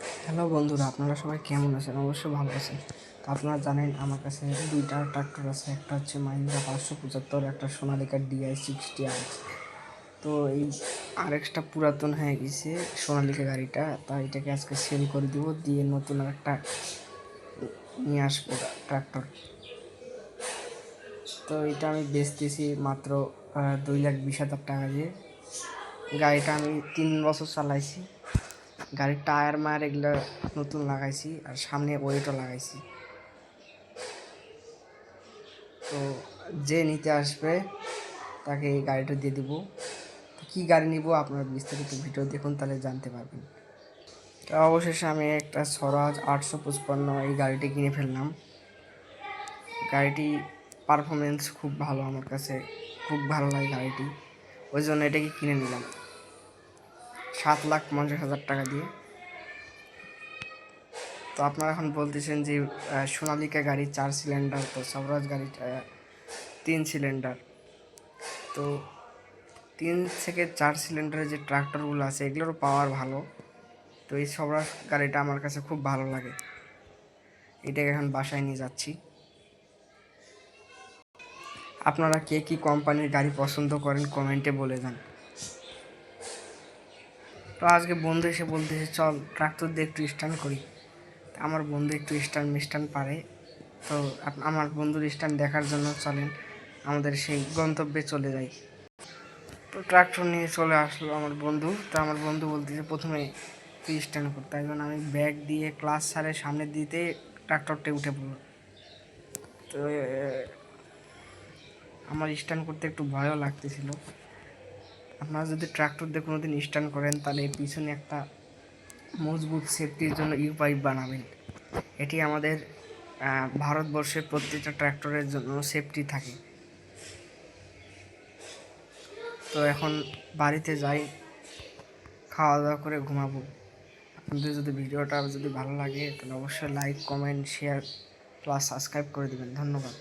Hello বন্ধুরা, আপনারা সবাই কেমন আছেন? অবশ্যই ভালো আছেন। তো আপনারা জানেন আমার কাছে দুইটা ট্রাক্টর আছে। একটা হচ্ছে মাহিন্দ্রা 575, একটা সোনালিকা DI 60R। তো এই আরেকটা পুরাতন হয়ে গেছে সোনালিকা গাড়িটা, তাই এটাকে আজকে সেল করে দিব, দিয়ে নতুন আরেকটা নিয়ে আসবো ট্রাক্টর। তো এটা আমি বেচতেছি মাত্র 2,20,000 টাকা দিয়ে। গাড়িটা আমি 3 বছর চালাইছি। গাড়ির টায়ার মায়ার এগুলো নতুন লাগাইছি, আর সামনে ওয়েটও লাগাইছি। তো যে নিতে আসবে তাকে এই গাড়িটা দিয়ে দেবো। তো কী গাড়ি নিব আপনারা বিস্তারিত ভিডিও দেখুন, তাহলে জানতে পারবেন। তো অবশেষে আমি একটা স্বরাজ 855 এই গাড়িটি কিনে ফেললাম। গাড়িটি পারফরমেন্স খুব ভালো, আমার কাছে খুব ভালো লাগে গাড়িটি, ওই জন্য এটাকে কিনে নিলাম 7,50,000 টাকা দিয়ে। তো আপনারা এখন বলতেছেন যে সোনালিকা গাড়ি 4 সিলিন্ডার, তো স্বরাজ গাড়ি 3 সিলিন্ডার। তো 3 থেকে 4 সিলিন্ডারের যে ট্রাক্টরগুলো আছে এগুলোরও পাওয়ার ভালো। তো এই স্বরাজ গাড়িটা আমার কাছে খুব ভালো লাগে, এটাকে এখন বাসায় নিয়ে যাচ্ছি। আপনারা কে কী কোম্পানির গাড়ি পছন্দ করেন কমেন্টে বলে যান। তো আজকে বন্ধু এসে বলতেছে চল ট্রাক্টর দিয়ে একটু স্ট্যান্ড করি। আমার বন্ধু একটু স্ট্যান্ড মিস্ট্যান্ড পারে, তো আমার বন্ধুর স্ট্যান্ড দেখার জন্য চলেন আমাদের সেই গন্তব্যে চলে যাই। তো ট্রাক্টর নিয়ে চলে আসলো আমার বন্ধু। তো আমার বন্ধু বলতেছে প্রথমে তুই স্ট্যান্ড কর, তাই জন্য আমি ব্যাগ দিয়ে ক্লাস সারের সামনে দিতে ট্রাক্টরটা উঠে পড়লো। তো আমার স্ট্যান্ড করতে একটু ভয়ও লাগতেছিল। আপনারা যদি ট্রাক্টর দিয়ে কোনো দিন স্ট্যান্ড করেন তাহলে পিছনে একটা মজবুত সেফটির জন্য ইউ পাইপ বানাবেন। এটি আমাদের ভারতবর্ষের প্রত্যেকটা ট্র্যাক্টরের জন্য সেফটি থাকে। তো এখন বাড়িতে যাই, খাওয়া দাওয়া করে ঘুমাবো। আপনাদের যদি ভিডিওটা যদি ভালো লাগে তাহলে অবশ্যই like, comment, share plus subscribe করে দেবেন। ধন্যবাদ।